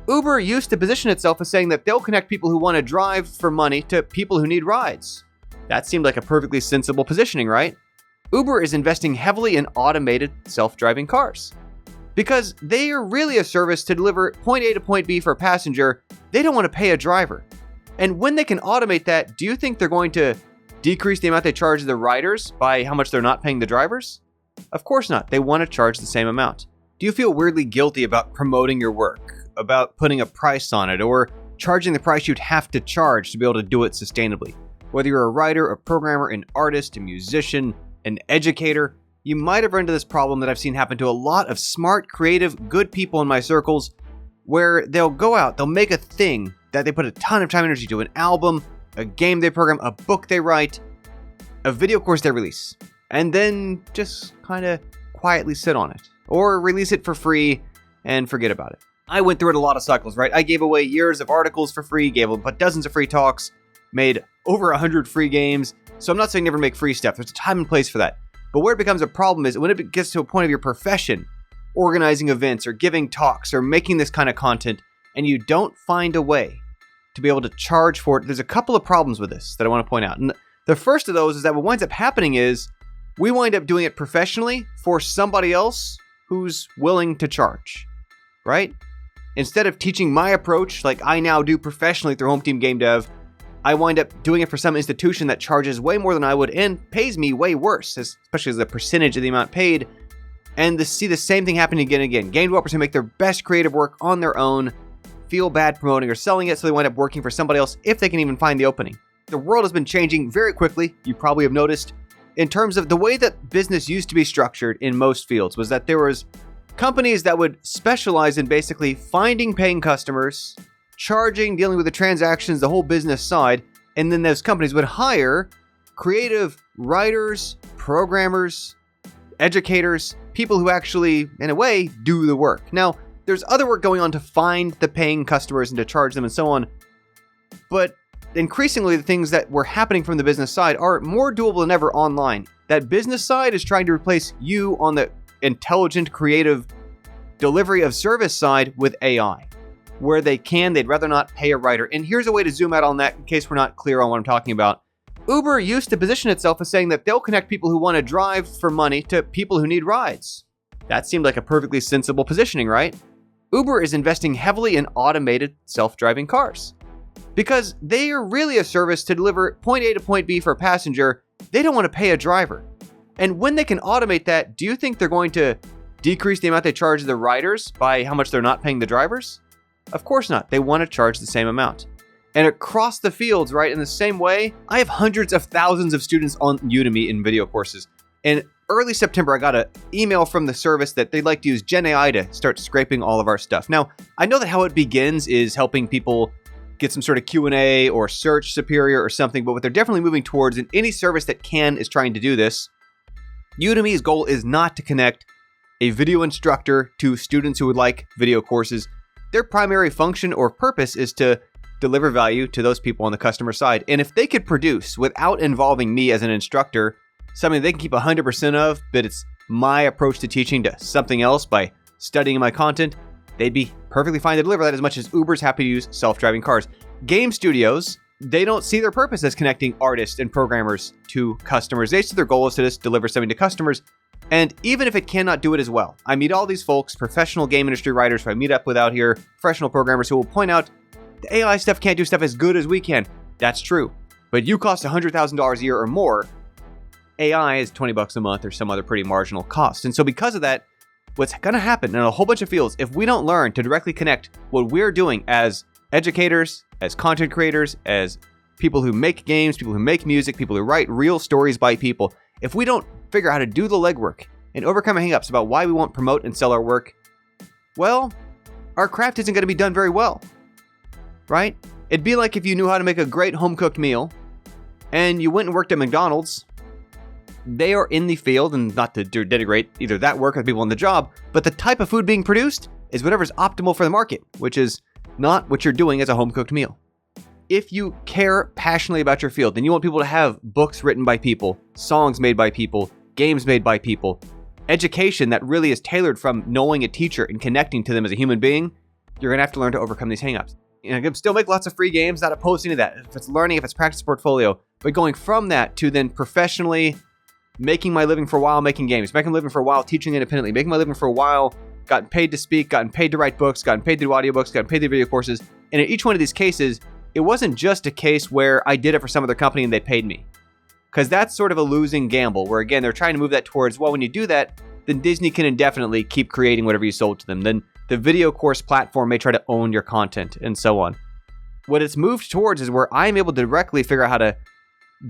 Uber used to position itself as saying that they'll connect people who want to drive for money to people who need rides. That seemed like a perfectly sensible positioning, right? Uber is investing heavily in automated self-driving cars. Because they are really a service to deliver point A to point B for a passenger, they don't want to pay a driver. And when they can automate that, do you think they're going to decrease the amount they charge the riders by how much they're not paying the drivers? Of course not. They want to charge the same amount. Do you feel weirdly guilty about promoting your work, about putting a price on it, or charging the price you'd have to charge to be able to do it sustainably? Whether you're a writer, a programmer, an artist, a musician, an educator, you might have run into this problem that I've seen happen to a lot of smart, creative, good people in my circles, where they'll go out, they'll make a thing that they put a ton of time and energy to, an album, a game they program, a book they write, a video course they release, and then just kind of quietly sit on it, or release it for free and forget about it. I went through it a lot of cycles, right? I gave away years of articles for free, gave away dozens of free talks, made over 100 free games, so I'm not saying never make free stuff. There's a time and place for that. But where it becomes a problem is when it gets to a point of your profession, organizing events or giving talks or making this kind of content, and you don't find a way to be able to charge for it. There's a couple of problems with this that I want to point out. And the first of those is that what winds up happening is we wind up doing it professionally for somebody else who's willing to charge, right? Instead of teaching my approach like I now do professionally through Home Team Game Dev, I wind up doing it for some institution that charges way more than I would and pays me way worse, especially as a percentage of the amount paid. And to see the same thing happen again and again. Game developers who make their best creative work on their own feel bad promoting or selling it, so they wind up working for somebody else if they can even find the opening. The world has been changing very quickly, you probably have noticed, in terms of the way that business used to be structured in most fields was that there was companies that would specialize in basically finding paying customers, charging, dealing with the transactions, the whole business side, and then those companies would hire creative writers, programmers, educators, people who actually, in a way, do the work. Now, there's other work going on to find the paying customers and to charge them and so on, but increasingly the things that were happening from the business side are more doable than ever online. That business side is trying to replace you on the intelligent, creative delivery of service side with AI. Where they can, they'd rather not pay a writer. And here's a way to zoom out on that in case we're not clear on what I'm talking about. Uber used to position itself as saying that they'll connect people who want to drive for money to people who need rides. That seemed like a perfectly sensible positioning, right? Uber is investing heavily in automated self-driving cars. Because they are really a service to deliver point A to point B for a passenger, they don't want to pay a driver. And when they can automate that, do you think they're going to decrease the amount they charge the riders by how much they're not paying the drivers? Of course not. They want to charge the same amount. And across the fields, right, in the same way, I have hundreds of thousands of students on Udemy in video courses. In early September, I got an email from the service that they'd like to use Gen AI to start scraping all of our stuff. Now, I know that how it begins is helping people get some sort of Q&A or search superior or something, but what they're definitely moving towards, and any service that can is trying to do this, Udemy's goal is not to connect a video instructor to students who would like video courses. Their primary function or purpose is to deliver value to those people on the customer side. And if they could produce, without involving me as an instructor, something they can keep 100% of, but it's my approach to teaching to something else by studying my content, they'd be perfectly fine to deliver that, as much as Uber's happy to use self-driving cars. Game studios, they don't see their purpose as connecting artists and programmers to customers. They see their goal is to just deliver something to customers. And even if it cannot do it as well, I meet all these folks, professional game industry writers who I meet up with out here, professional programmers who will point out the AI stuff can't do stuff as good as we can. That's true. But you cost $100,000 a year or more. AI is $20 a month or some other pretty marginal cost. And so because of that, what's going to happen in a whole bunch of fields, if we don't learn to directly connect what we're doing as educators, as content creators, as people who make games, people who make music, people who write real stories by people, if we don't figure out how to do the legwork and overcome hang-ups about why we won't promote and sell our work, well, our craft isn't going to be done very well, right? It'd be like if you knew how to make a great home-cooked meal and you went and worked at McDonald's. They are in the field, and not to denigrate either that work or the people on the job, but the type of food being produced is whatever's optimal for the market, which is not what you're doing as a home-cooked meal. If you care passionately about your field, then you want people to have books written by people, songs made by people, games made by people, education that really is tailored from knowing a teacher and connecting to them as a human being, you're going to have to learn to overcome these hangups. You know, you can still make lots of free games, not opposed to any of that. If it's learning, if it's practice portfolio, but going from that to then professionally making my living for a while making games, making my living for a while teaching independently, making my living for a while, gotten paid to speak, gotten paid to write books, gotten paid to do audiobooks, gotten paid to do video courses. And in each one of these cases, it wasn't just a case where I did it for some other company and they paid me. Because that's sort of a losing gamble, where again, they're trying to move that towards, well, when you do that, then Disney can indefinitely keep creating whatever you sold to them. Then the video course platform may try to own your content and so on. What it's moved towards is where I'm able to directly figure out how to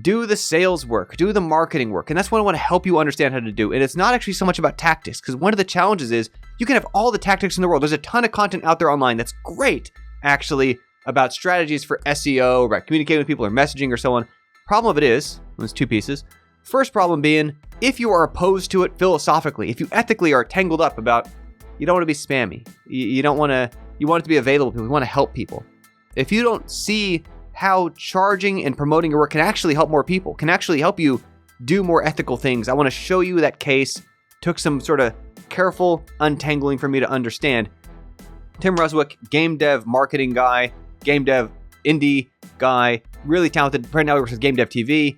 do the sales work, do the marketing work. And that's what I want to help you understand how to do. And it's not actually so much about tactics, because one of the challenges is you can have all the tactics in the world. There's a ton of content out there online that's great, actually, about strategies for SEO, about communicating with people or messaging or so on. Problem of it is, there's two pieces. First problem being, if you are opposed to it philosophically, if you ethically are tangled up about, you don't want to be spammy. You want it to be available to people. You want to help people. If you don't see how charging and promoting your work can actually help more people, can actually help you do more ethical things, I want to show you that case. Took some sort of careful untangling for me to understand. Tim Ruswick, game dev marketing guy, game dev indie guy, really talented. Right now he works with Game Dev TV.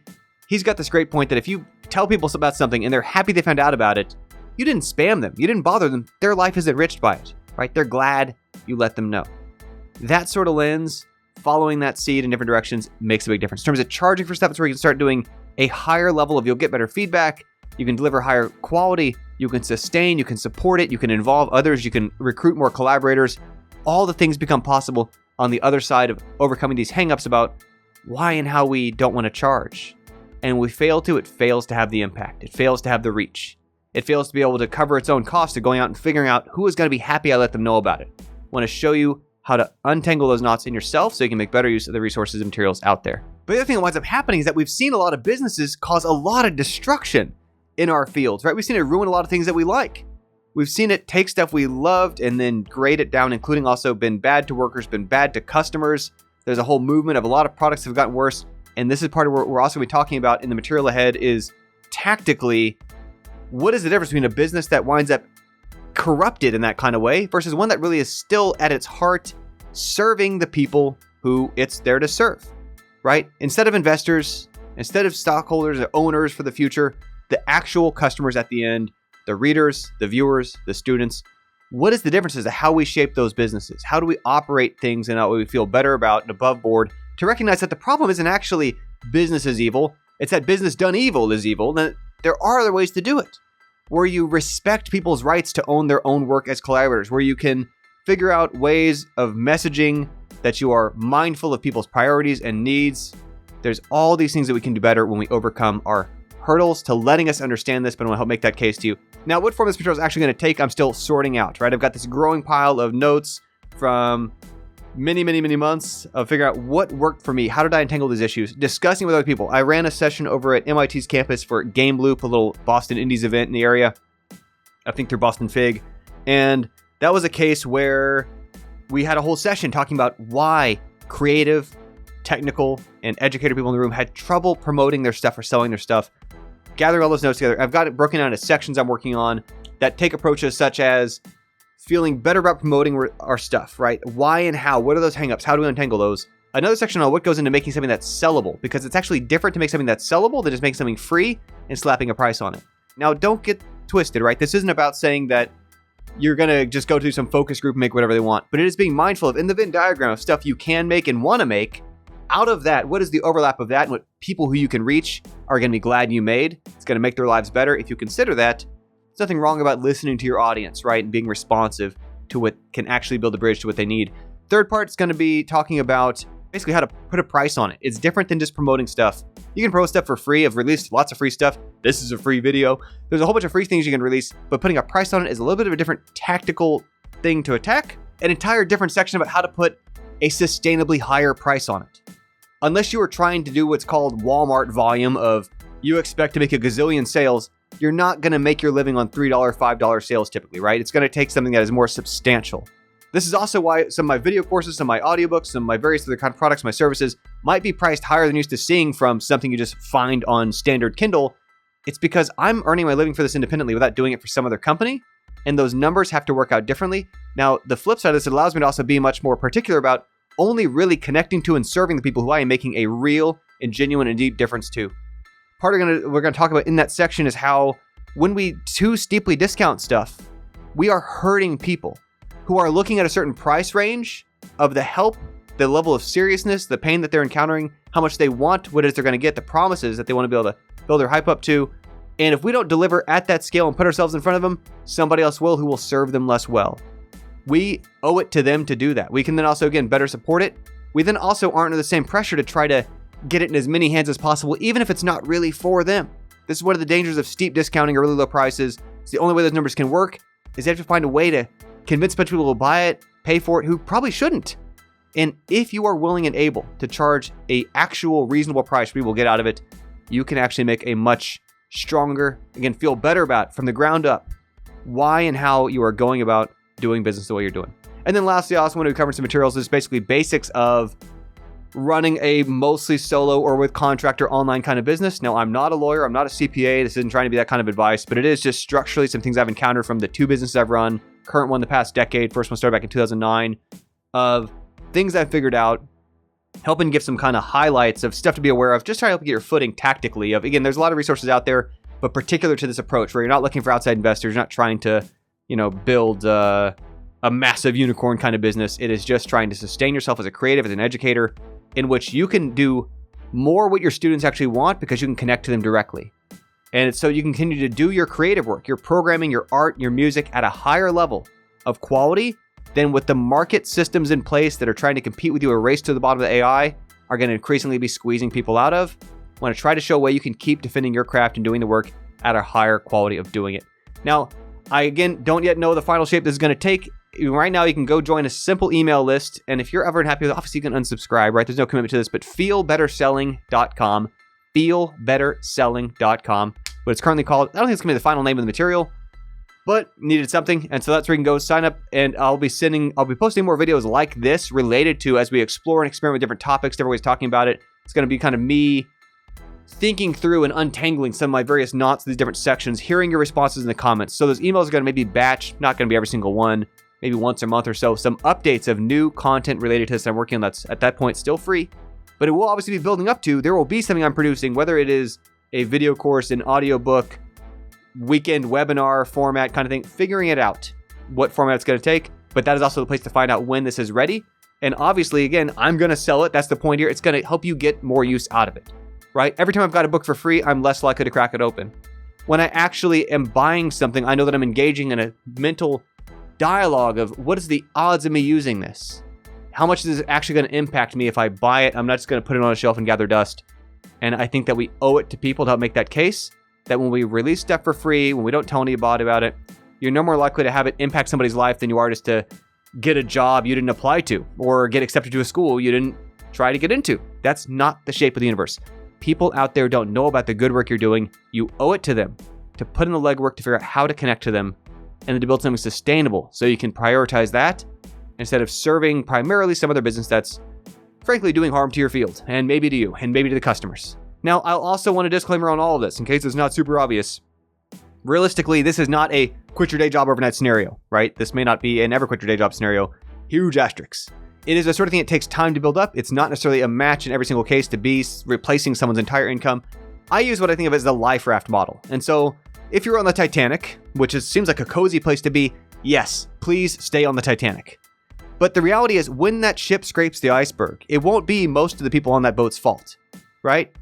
He's got this great point that if you tell people about something and they're happy they found out about it, you didn't spam them, you didn't bother them, their life is enriched by it, right? They're glad you let them know. That sort of lens, following that seed in different directions, makes a big difference. In terms of charging for stuff, it's where you can start doing a higher level of, you'll get better feedback, you can deliver higher quality, you can sustain, you can support it, you can involve others, you can recruit more collaborators. All the things become possible on the other side of overcoming these hangups about why and how we don't want to charge. And we fail to, it fails to have the impact. It fails to have the reach. It fails to be able to cover its own cost of going out and figuring out who is going to be happy I let them know about it. I want to show you how to untangle those knots in yourself so you can make better use of the resources and materials out there. But the other thing that winds up happening is that we've seen a lot of businesses cause a lot of destruction in our fields, right? We've seen it ruin a lot of things that we like. We've seen it take stuff we loved and then grade it down, including also been bad to workers, been bad to customers. There's a whole movement of a lot of products that have gotten worse. And this is part of what we're also going to be talking about in the material ahead is tactically, what is the difference between a business that winds up corrupted in that kind of way versus one that really is still at its heart serving the people who it's there to serve, right? Instead of investors, instead of stockholders or owners for the future, the actual customers at the end, the readers, the viewers, the students. What is the difference as to how we shape those businesses? How do we operate things in a way we feel better about and above board to recognize that the problem isn't actually business is evil. It's that business done evil is evil. Then there are other ways to do it, where you respect people's rights to own their own work as collaborators, where you can figure out ways of messaging that you are mindful of people's priorities and needs. There's all these things that we can do better when we overcome our hurdles to letting us understand this, but I want to help make that case to you. Now, what form this material is actually going to take, I'm still sorting out, right? I've got this growing pile of notes from many months of figuring out what worked for me. How did I untangle these issues? Discussing with other people. I ran a session over at MIT's campus for Game Loop, a little Boston Indies event in the area. I think through Boston Fig. And that was a case where we had a whole session talking about why creative, technical, and educator people in the room had trouble promoting their stuff or selling their stuff. Gathering all those notes together. I've got it broken down into sections I'm working on that take approaches such as feeling better about promoting our stuff, right? Why and how? What are those hangups? How do we untangle those? Another section on what goes into making something that's sellable, because it's actually different to make something that's sellable than just making something free and slapping a price on it. Now, don't get twisted, right? This isn't about saying that you're going to just go to some focus group and make whatever they want, but it is being mindful of in the Venn diagram of stuff you can make and want to make. Out of that, what is the overlap of that and what people who you can reach are going to be glad you made? It's going to make their lives better. If you consider that, there's nothing wrong about listening to your audience, right? And being responsive to what can actually build a bridge to what they need. Third part is going to be talking about basically how to put a price on it. It's different than just promoting stuff. You can promote stuff for free. I've released lots of free stuff. This is a free video. There's a whole bunch of free things you can release, but putting a price on it is a little bit of a different tactical thing to attack. An entire different section about how to put a sustainably higher price on it. Unless you are trying to do what's called Walmart volume of you expect to make a gazillion sales, you're not going to make your living on $3, $5 sales typically, right? It's going to take something that is more substantial. This is also why some of my video courses, some of my audiobooks, some of my various other kind of products, my services might be priced higher than you're used to seeing from something you just find on standard Kindle. It's because I'm earning my living for this independently without doing it for some other company. and those numbers have to work out differently. Now, the flip side of this, it allows me to also be much more particular about only really connecting to and serving the people who I am making a real and genuine and deep difference to. Part we're going to talk about in that section is how when we too steeply discount stuff, we are hurting people who are looking at a certain price range of the help, the level of seriousness, the pain that they're encountering, how much they want, what it is they're going to get, the promises that they want to be able to build their hype up to. And if we don't deliver at that scale and put ourselves in front of them, somebody else will, who will serve them less well. We owe it to them to do that. We can then also, again, better support it. We then also aren't under the same pressure to try to get it in as many hands as possible, even if it's not really for them. This is one of the dangers of steep discounting or really low prices. It's the only way those numbers can work is they have to find a way to convince a bunch of people to buy it, pay for it, who probably shouldn't. And if you are willing and able to charge a actual reasonable price people get out of it, you can actually make a much stronger, again, feel better about from the ground up why and how you are going about doing business the way you're doing. And then lastly, I also want to cover some materials. This is basically basics of running a mostly solo or with contractor online kind of business. Now, I'm not a lawyer. I'm not a CPA. This isn't trying to be that kind of advice, but it is just structurally some things I've encountered from the two businesses I've run, current one the past decade, first one started back in 2009, of things I've figured out, helping give some kind of highlights of stuff to be aware of, just trying to help you get your footing tactically of, again, there's a lot of resources out there, but particular to this approach where you're not looking for outside investors, you're not trying to, build a massive unicorn kind of business. It is just trying to sustain yourself as a creative, as an educator, in which you can do more what your students actually want because you can connect to them directly. And it's so you can continue to do your creative work, your programming, your art, your music at a higher level of quality than with the market systems in place that are trying to compete with you, a race to the bottom of the AI, are going to increasingly be squeezing people out of. I want to try to show a way you can keep defending your craft and doing the work at a higher quality of doing it. Now, I, again, don't yet know the final shape this is going to take. Right now, you can go join a simple email list. And if you're ever unhappy with it, obviously you can unsubscribe, right? There's no commitment to this, but feelbetterselling.com, feelbetterselling.com, what it's currently called. I don't think it's going to be the final name of the material, but needed something. And so that's where you can go sign up, and I'll be posting more videos like this related to, as we explore and experiment with different topics, different ways of talking about it. It's going to be kind of me thinking through and untangling some of my various knots of these different sections, hearing your responses in the comments. So those emails are going to maybe batch, not going to be every single one, maybe once a month or so, some updates of new content related to this I'm working on that's at that point still free, but it will obviously be building up to, there will be something I'm producing, whether it is a video course, an audiobook, weekend webinar format kind of thing, figuring it out, what format it's going to take. But that is also the place to find out when this is ready. And obviously, again, I'm going to sell it. That's the point here. It's going to help you get more use out of it, right? Every time I've got a book for free, I'm less likely to crack it open. When I actually am buying something, I know that I'm engaging in a mental dialogue of what is the odds of me using this? How much is it actually going to impact me if I buy it? I'm not just going to put it on a shelf and gather dust. And I think that we owe it to people to help make that case, that when we release stuff for free, when we don't tell anybody about it, you're no more likely to have it impact somebody's life than you are just to get a job you didn't apply to or get accepted to a school you didn't try to get into. That's not the shape of the universe. People out there don't know about the good work you're doing. You owe it to them to put in the legwork to figure out how to connect to them and then to build something sustainable so you can prioritize that instead of serving primarily some other business that's frankly doing harm to your field and maybe to you and maybe to the customers. Now, I'll also want a disclaimer on all of this in case it's not super obvious. Realistically, this is not a quit your day job overnight scenario, right? This may not be an ever quit your day job scenario. Huge asterisks. It is a sort of thing that takes time to build up. It's not necessarily a match in every single case to be replacing someone's entire income. I use what I think of as the life raft model. And so if you're on the Titanic, which seems like a cozy place to be, yes, please stay on the Titanic. But the reality is when that ship scrapes the iceberg, it won't be most of the people on that boat's fault, right?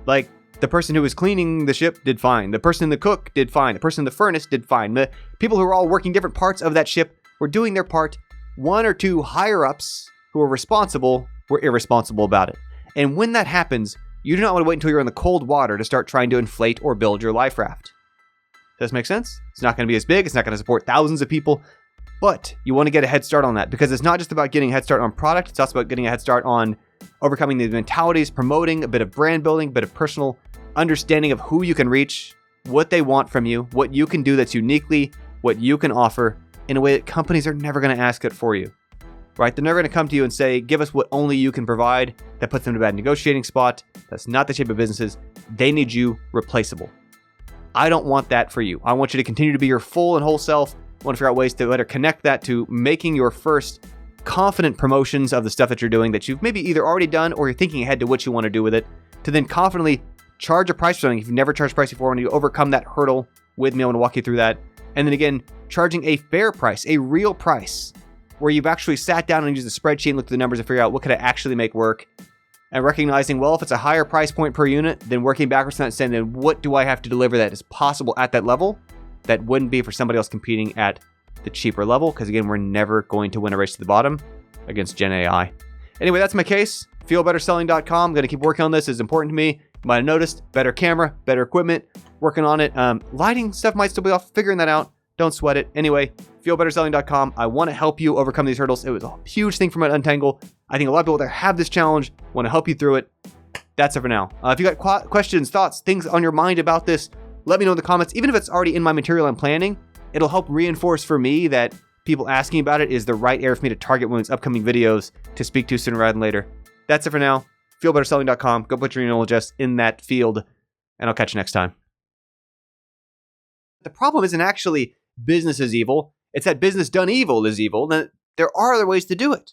Like the person who was cleaning the ship did fine. The person in the cook did fine. The person in the furnace did fine. The people who were all working different parts of that ship were doing their part. One or two higher ups who were responsible were irresponsible about it. And when that happens, you do not want to wait until you're in the cold water to start trying to inflate or build your life raft. Does this make sense? It's not going to be as big. It's not going to support thousands of people. But you want to get a head start on that because it's not just about getting a head start on product. It's also about getting a head start on overcoming these mentalities, promoting a bit of brand building, a bit of personal understanding of who you can reach, what they want from you, what you can do that's uniquely what you can offer in a way that companies are never going to ask it for you, right? They're never going to come to you and say, give us what only you can provide. That puts them in a bad negotiating spot. That's not the shape of businesses. They need you replaceable. I don't want that for you. I want you to continue to be your full and whole self, want to figure out ways to better connect that to making your first confident promotions of the stuff that you're doing that you've maybe either already done or you're thinking ahead to what you want to do with it, to then confidently charge a price for something. If you've never charged a price before, when you overcome that hurdle with me, I want to walk you through that. And then again, charging a fair price, a real price, where you've actually sat down and used a spreadsheet and looked at the numbers and figure out what could I actually make work. And recognizing, well, if it's a higher price point per unit, then working backwards from that and saying, then what do I have to deliver that is possible at that level that wouldn't be for somebody else competing at the cheaper level? Because again, we're never going to win a race to the bottom against Gen AI. Anyway, that's my case. FeelBetterSelling.com. I'm going to keep working on this. It's important to me. You might have noticed better camera, better equipment, working on it. Lighting stuff might still be off, figuring that out. Don't sweat it. Anyway, FeelBetterSelling.com. I want to help you overcome these hurdles. It was a huge thing for me at Untangle. I think a lot of people that have this challenge want to help you through it. That's it for now. If you got questions, thoughts, things on your mind about this, let me know in the comments. Even if it's already in my material I'm planning, it'll help reinforce for me that people asking about it is the right area for me to target when it's upcoming videos to speak to sooner rather than later. That's it for now. FeelBetterSelling.com. Go put your email address in that field, and I'll catch you next time. The problem isn't actually business is evil. It's that business done evil is evil. Then there are other ways to do it.